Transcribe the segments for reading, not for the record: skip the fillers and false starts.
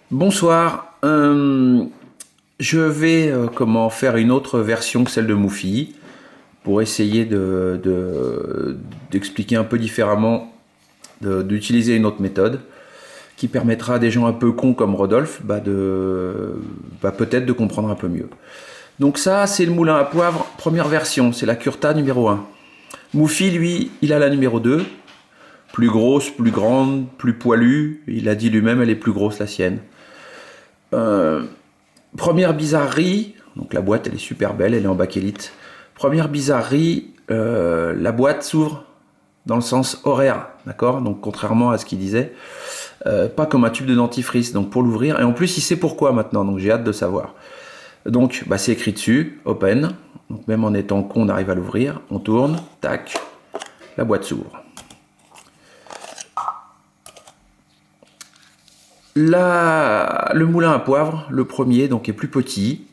Bonsoir. Je vais comment faire une autre version que celle de Moufy pour essayer d'expliquer un peu différemment, d'utiliser une autre méthode qui permettra à des gens un peu cons comme Rodolphe peut-être de comprendre un peu mieux. Donc ça, c'est le moulin à poivre, première version, c'est la Curta numéro 1. Moufy, lui, il a la numéro 2, plus grosse, plus grande, plus poilue. Il a dit lui-même, elle est plus grosse la sienne. Euh, Première bizarrerie, donc la boîte elle est super belle, elle est en bakélite. Première bizarrerie, la boîte s'ouvre dans le sens horaire, d'accord? Donc contrairement à ce qu'il disait, pas comme un tube de dentifrice. Donc pour l'ouvrir, et en plus il sait pourquoi maintenant, donc j'ai hâte de savoir. Donc c'est écrit dessus, open. Donc même en étant con, on arrive à l'ouvrir. On tourne, tac, la boîte s'ouvre. Le moulin à poivre, le premier, donc est plus petit.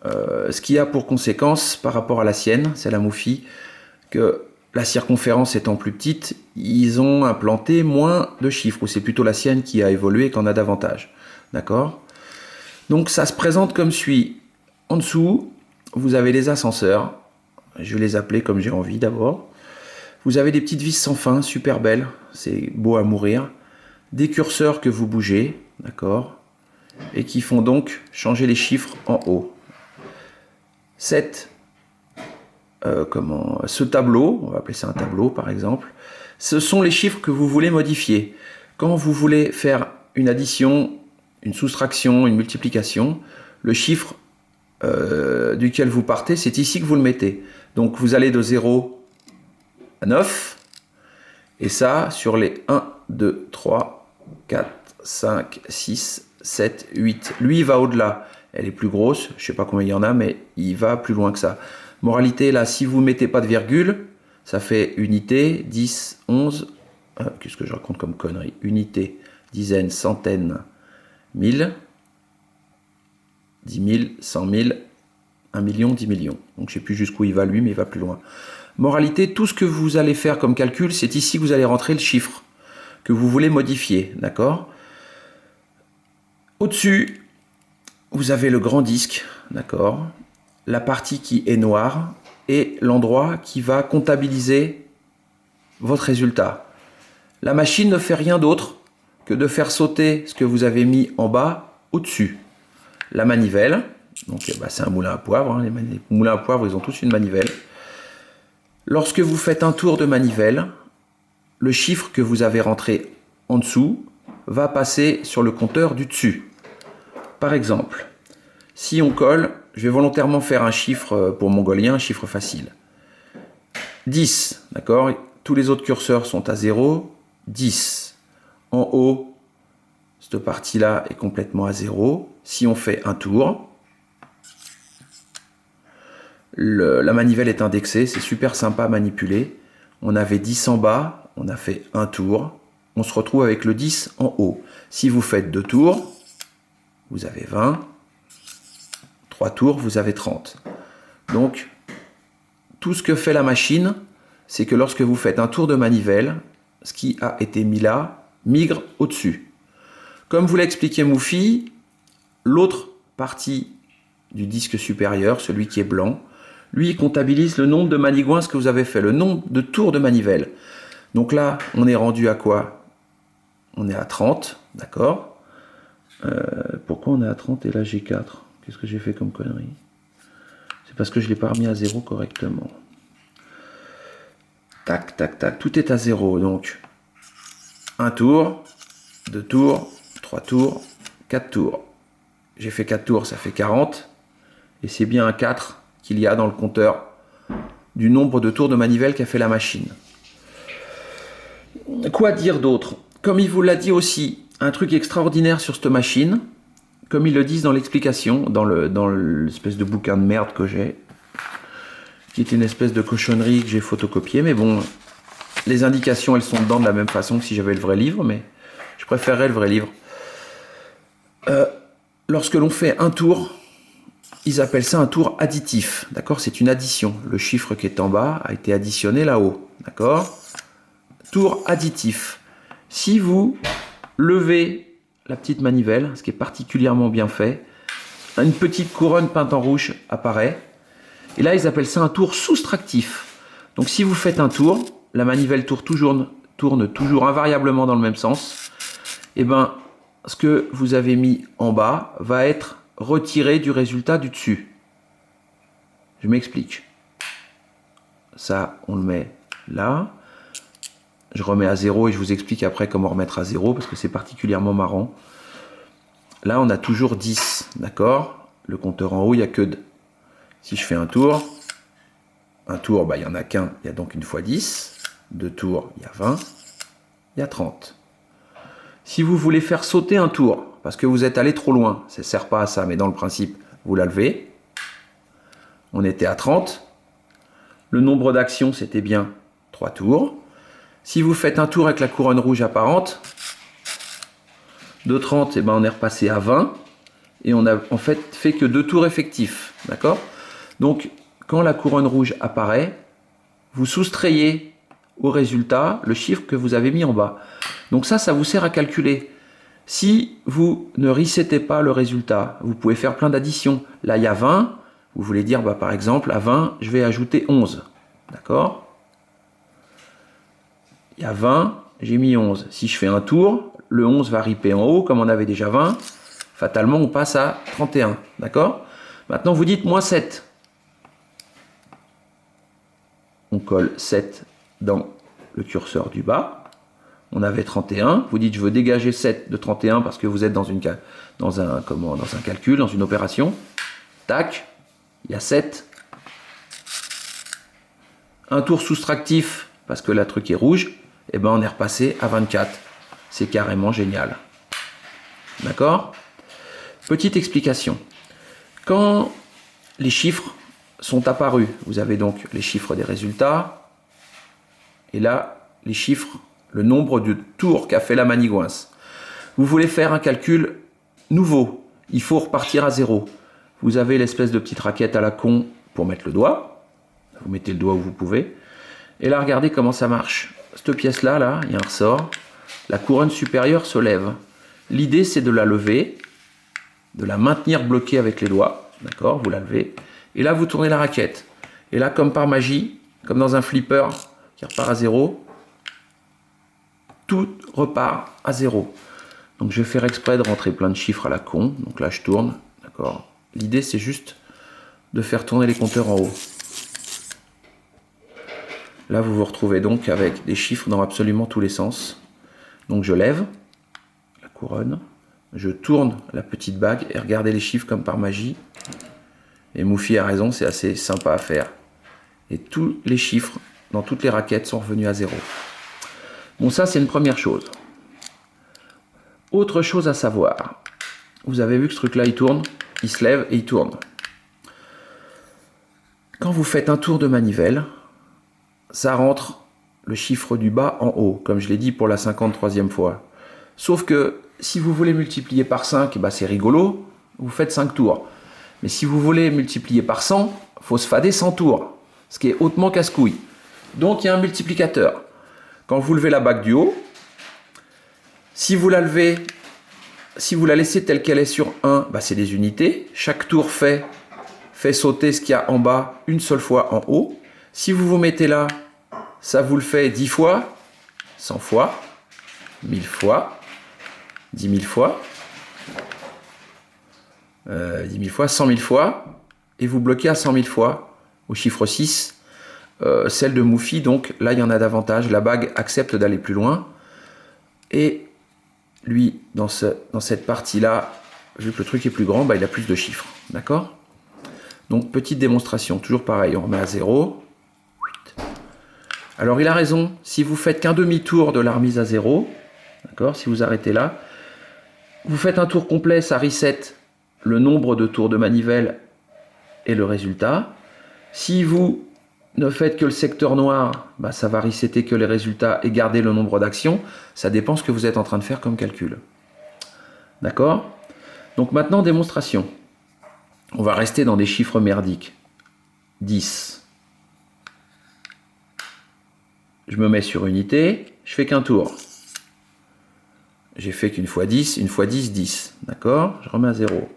Ce qui a pour conséquence par rapport à la sienne, c'est la Moufy, que la circonférence étant plus petite, ils ont implanté moins de chiffres, ou c'est plutôt la sienne qui a évolué et qu'en a davantage. D'accord? Donc ça se présente comme suit. En dessous, vous avez les ascenseurs. Je vais les appeler comme j'ai envie d'abord. Vous avez des petites vis sans fin, super belles. C'est beau à mourir. Des curseurs que vous bougez, d'accord? Et qui font donc changer les chiffres en haut. Ce tableau, on va appeler ça un tableau par exemple, ce sont les chiffres que vous voulez modifier. Quand vous voulez faire une addition, une soustraction, une multiplication, le chiffre duquel vous partez, c'est ici que vous le mettez. Donc vous allez de 0 à 9, et ça sur les 1, 2, 3, 4, 5, 6, 7, 8. Lui, il va au-delà. Elle est plus grosse, je ne sais pas combien il y en a, mais il va plus loin que ça. Moralité, là, si vous ne mettez pas de virgule, ça fait unité, 10, 11, qu'est-ce que je raconte comme connerie? Unité, dizaines, centaines, 1000, 10 000, 100 000, 1 million, 10 millions. Donc je ne sais plus jusqu'où il va lui, mais il va plus loin. Moralité, tout ce que vous allez faire comme calcul, c'est ici que vous allez rentrer le chiffre que vous voulez modifier, d'accord? Au-dessus, vous avez le grand disque, d'accord? La partie qui est noire et l'endroit qui va comptabiliser votre résultat. La machine ne fait rien d'autre que de faire sauter ce que vous avez mis en bas au-dessus. La manivelle, donc c'est un moulin à poivre, hein, les moulins à poivre ils ont tous une manivelle. Lorsque vous faites un tour de manivelle, le chiffre que vous avez rentré en dessous va passer sur le compteur du dessus. Par exemple, si on colle, je vais volontairement faire un chiffre pour mongolien, un chiffre facile. 10, d'accord? Tous les autres curseurs sont à 0, 10. En haut, cette partie-là est complètement à 0. Si on fait un tour, la manivelle est indexée, c'est super sympa à manipuler. On avait 10 en bas, on a fait un tour, on se retrouve avec le 10 en haut. Si vous faites 2 tours, vous avez 20. 3 tours, vous avez 30. Donc, tout ce que fait la machine, c'est que lorsque vous faites un tour de manivelle, ce qui a été mis là, migre au-dessus. Comme vous l'a expliqué Moufy, l'autre partie du disque supérieur, celui qui est blanc, lui, il comptabilise le nombre de manigoinces que vous avez fait, le nombre de tours de manivelle. Donc là, on est rendu à quoi? On est à 30, d'accord? Pourquoi on est à 30 et là j'ai 4? Qu'est-ce que j'ai fait comme connerie? C'est parce que je ne l'ai pas remis à 0 correctement. Tac, tac, tac. Tout est à 0. Donc, un tour, 2 tours, 3 tours, 4 tours. J'ai fait 4 tours, ça fait 40. Et c'est bien un 4 qu'il y a dans le compteur du nombre de tours de manivelle qu'a fait la machine. Quoi dire d'autre? Comme il vous l'a dit aussi, un truc extraordinaire sur cette machine, comme ils le disent dans l'explication, dans l'espèce de bouquin de merde que j'ai, qui est une espèce de cochonnerie que j'ai photocopiée, mais bon, les indications elles sont dedans de la même façon que si j'avais le vrai livre, mais je préférerais le vrai livre. Lorsque l'on fait un tour, ils appellent ça un tour additif, d'accord? C'est une addition. Le chiffre qui est en bas a été additionné là-haut, d'accord? Tour additif. Si vous levez la petite manivelle, ce qui est particulièrement bien fait. Une petite couronne peinte en rouge apparaît. Et là, ils appellent ça un tour soustractif. Donc si vous faites un tour, la manivelle tourne toujours invariablement dans le même sens. Et ben, ce que vous avez mis en bas va être retiré du résultat du dessus. Je m'explique. Ça, on le met là. Je remets à 0 et je vous explique après comment remettre à 0 parce que c'est particulièrement marrant. Là, on a toujours 10, d'accord? Le compteur en haut, il n'y a que 2. Si je fais un tour, bah, il n'y en a qu'un, il y a donc une fois 10. 2 tours, il y a 20, il y a 30. Si vous voulez faire sauter un tour, parce que vous êtes allé trop loin, ça ne sert pas à ça, mais dans le principe, vous la levez. On était à 30. Le nombre d'actions, c'était bien 3 tours. Si vous faites un tour avec la couronne rouge apparente, de 30, eh ben on est repassé à 20. Et on a en fait que 2 tours effectifs. D'accord? Donc, quand la couronne rouge apparaît, vous soustrayez au résultat le chiffre que vous avez mis en bas. Donc ça vous sert à calculer. Si vous ne resettez pas le résultat, vous pouvez faire plein d'additions. Là, il y a 20. Vous voulez dire, bah, par exemple, à 20, je vais ajouter 11. D'accord? Il y a 20, j'ai mis 11. Si je fais un tour, le 11 va ripper en haut, comme on avait déjà 20. Fatalement, on passe à 31. D'accord? Maintenant, vous dites moins 7. On colle 7 dans le curseur du bas. On avait 31. Vous dites, je veux dégager 7 de 31 parce que vous êtes dans un calcul, dans une opération. Tac, il y a 7. Un tour soustractif parce que la truc est rouge. Et ben on est repassé à 24. C'est carrément génial. D'accord? Petite explication. Quand les chiffres sont apparus, vous avez donc les chiffres des résultats, et là, les chiffres, le nombre de tours qu'a fait la manigouince. Vous voulez faire un calcul nouveau, il faut repartir à 0. Vous avez l'espèce de petite raquette à la con pour mettre le doigt. Vous mettez le doigt où vous pouvez. Et là, regardez comment ça marche. Cette pièce-là, il y a un ressort. La couronne supérieure se lève. L'idée, c'est de la lever, de la maintenir bloquée avec les doigts. D'accord? Vous la levez. Et là, vous tournez la raquette. Et là, comme par magie, comme dans un flipper qui repart à 0, tout repart à 0. Donc, je vais faire exprès de rentrer plein de chiffres à la con. Donc là, je tourne. D'accord? L'idée, c'est juste de faire tourner les compteurs en haut. Là, vous vous retrouvez donc avec des chiffres dans absolument tous les sens. Donc, je lève la couronne, je tourne la petite bague et regardez les chiffres comme par magie. Et Moufy a raison, c'est assez sympa à faire. Et tous les chiffres dans toutes les raquettes sont revenus à 0. Bon, ça, c'est une première chose. Autre chose à savoir. Vous avez vu que ce truc-là, il tourne, il se lève et il tourne. Quand vous faites un tour de manivelle, ça rentre le chiffre du bas en haut, comme je l'ai dit pour la 53e fois. Sauf que si vous voulez multiplier par 5, bah c'est rigolo, vous faites 5 tours. Mais si vous voulez multiplier par 100, il faut se fader 100 tours, ce qui est hautement casse-couille. Donc il y a un multiplicateur. Quand vous levez la bague du haut, si vous la laissez telle qu'elle est sur 1, bah c'est des unités. Chaque tour fait sauter ce qu'il y a en bas une seule fois en haut. Si vous vous mettez là, ça vous le fait 10 fois, 100 fois, 1000 fois, 10 000 fois, 10 000 fois, 100 000 fois, et vous bloquez à 100 000 fois, au chiffre 6, celle de Moufy, donc là il y en a davantage, la bague accepte d'aller plus loin, et lui, dans cette partie-là, vu que le truc est plus grand, bah, il a plus de chiffres, d'accord? Donc petite démonstration, toujours pareil, on remet à 0. Alors il a raison, si vous faites qu'un demi-tour de la remise à 0, d'accord, si vous arrêtez là, vous faites un tour complet, ça reset le nombre de tours de manivelle et le résultat. Si vous ne faites que le secteur noir, bah, ça va resetter que les résultats et garder le nombre d'actions. Ça dépend ce que vous êtes en train de faire comme calcul. D'accord? Donc maintenant, démonstration. On va rester dans des chiffres merdiques. 10. Je me mets sur unité, je fais qu'un tour. j'ai fait qu'une fois 10, une fois 10, 10. D'accord? Je remets à 0.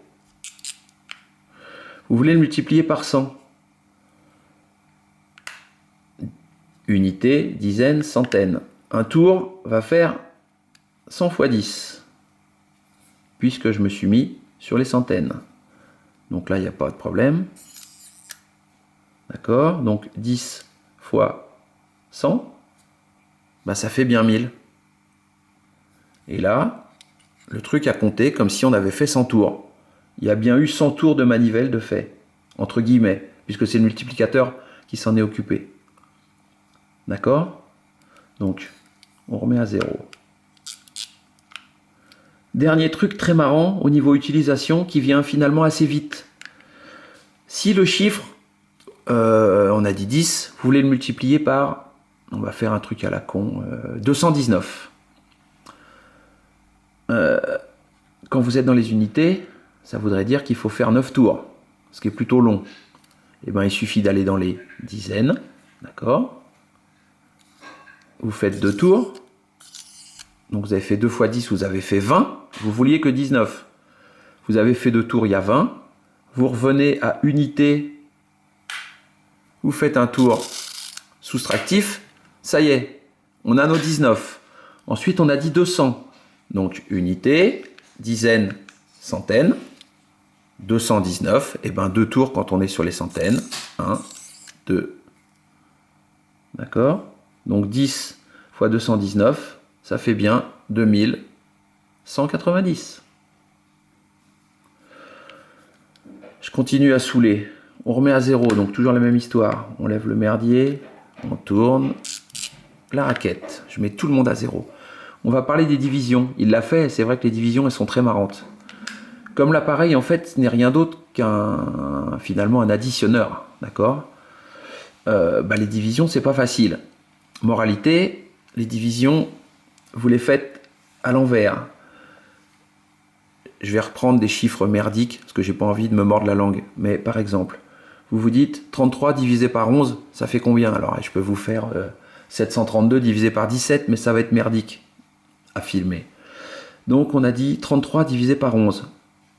Vous voulez le multiplier par 100. Unité, dizaine, centaine. Un tour va faire 100 fois 10. Puisque je me suis mis sur les centaines. Donc là, il n'y a pas de problème. D'accord? Donc 10 fois 100, bah, ça fait bien 1000. Et là, le truc a compté comme si on avait fait 100 tours. Il y a bien eu 100 tours de manivelle de fait, entre guillemets, puisque c'est le multiplicateur qui s'en est occupé. D'accord? Donc, on remet à 0. Dernier truc très marrant au niveau utilisation qui vient finalement assez vite. Si le chiffre, on a dit 10, vous voulez le multiplier par, on va faire un truc à la con, 219. Quand vous êtes dans les unités, ça voudrait dire qu'il faut faire 9 tours, ce qui est plutôt long. Et ben, il suffit d'aller dans les dizaines, d'accord? Vous faites 2 tours. Donc vous avez fait 2 fois 10, vous avez fait 20. Vous vouliez que 19. Vous avez fait 2 tours, il y a 20. Vous revenez à unité. Vous faites un tour soustractif. Ça y est, on a nos 19. Ensuite, on a dit 200. Donc unité, dizaine, centaine. 219. Et ben 2 tours quand on est sur les centaines. 1, 2. D'accord? Donc 10 fois 219, ça fait bien 2190. Je continue à saouler. On remet à 0, donc toujours la même histoire. On lève le merdier, on tourne la raquette. Je mets tout le monde à 0. On va parler des divisions. Il l'a fait, c'est vrai que les divisions, elles sont très marrantes. Comme l'appareil, en fait, ce n'est rien d'autre finalement un additionneur. D'accord? Les divisions, c'est pas facile. Moralité, les divisions, vous les faites à l'envers. Je vais reprendre des chiffres merdiques, parce que j'ai pas envie de me mordre la langue. Mais par exemple, vous vous dites 33 divisé par 11, ça fait combien? Alors, je peux vous faire 732 divisé par 17, mais ça va être merdique à filmer. Donc, on a dit 33 divisé par 11.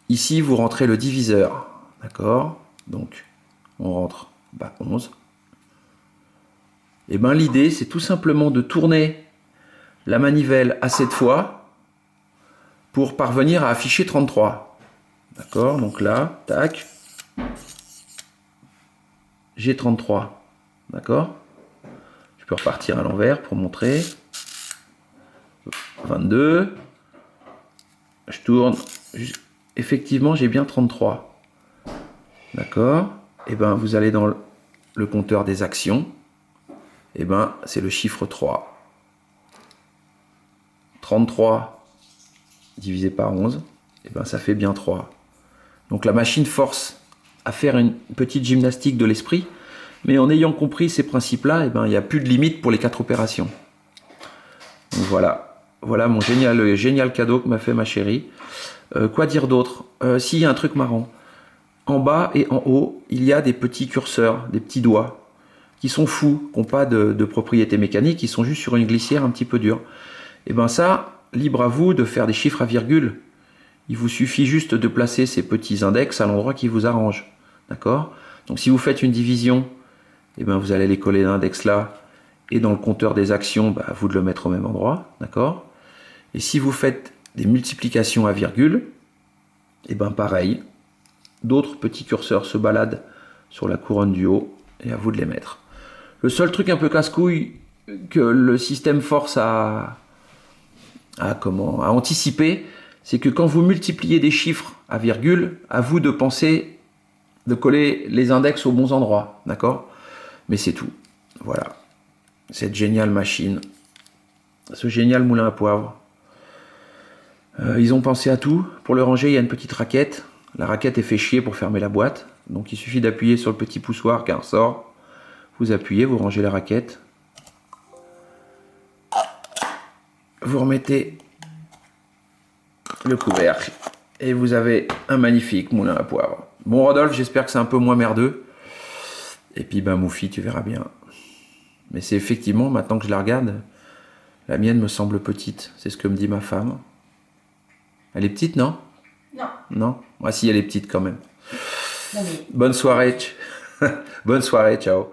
Ici, vous rentrez le diviseur. D'accord? Donc, on rentre 11. Et bien, l'idée, c'est tout simplement de tourner la manivelle à 7 fois pour parvenir à afficher 33. D'accord? Donc là, tac. J'ai 33. D'accord? Je peux repartir à l'envers pour montrer. 22. Je tourne. Effectivement, j'ai bien 33. D'accord? Et bien, vous allez dans le compteur des actions. Et ben, c'est le chiffre 3. 33 divisé par 11, et ben, ça fait bien 3. Donc la machine force à faire une petite gymnastique de l'esprit, mais en ayant compris ces principes-là, et ben, il n'y a plus de limite pour les 4 opérations. Donc voilà mon génial cadeau que m'a fait ma chérie. Quoi dire d'autre? S'il y a un truc marrant, en bas et en haut, il y a des petits curseurs, des petits doigts, qui sont fous, qui n'ont pas de propriétés mécaniques, qui sont juste sur une glissière un petit peu dure. Et bien ça, libre à vous de faire des chiffres à virgule. Il vous suffit juste de placer ces petits index à l'endroit qui vous arrange. D'accord? Donc si vous faites une division, et ben vous allez les coller l'index là, et dans le compteur des actions, vous de le mettre au même endroit. D'accord? Et si vous faites des multiplications à virgule, et ben pareil, d'autres petits curseurs se baladent sur la couronne du haut, et à vous de les mettre. Le seul truc un peu casse-couille que le système force à anticiper, c'est que quand vous multipliez des chiffres à virgule, à vous de penser de coller les index aux bons endroits, d'accord? Mais c'est tout. Voilà. Cette géniale machine, ce génial moulin à poivre. Ils ont pensé à tout. Pour le ranger, il y a une petite raquette. La raquette est fait chier pour fermer la boîte. Donc il suffit d'appuyer sur le petit poussoir qui ressort. Vous appuyez, vous rangez la raquette. Vous remettez le couvercle. Et vous avez un magnifique moulin à poivre. Bon Rodolphe, j'espère que c'est un peu moins merdeux. Et puis Moufi, tu verras bien. Mais c'est effectivement, maintenant que je la regarde, la mienne me semble petite. C'est ce que me dit ma femme. Elle est petite, non? Non. Non? Moi, si, elle est petite quand même. Non mais. Bonne soirée. Bonne soirée, ciao.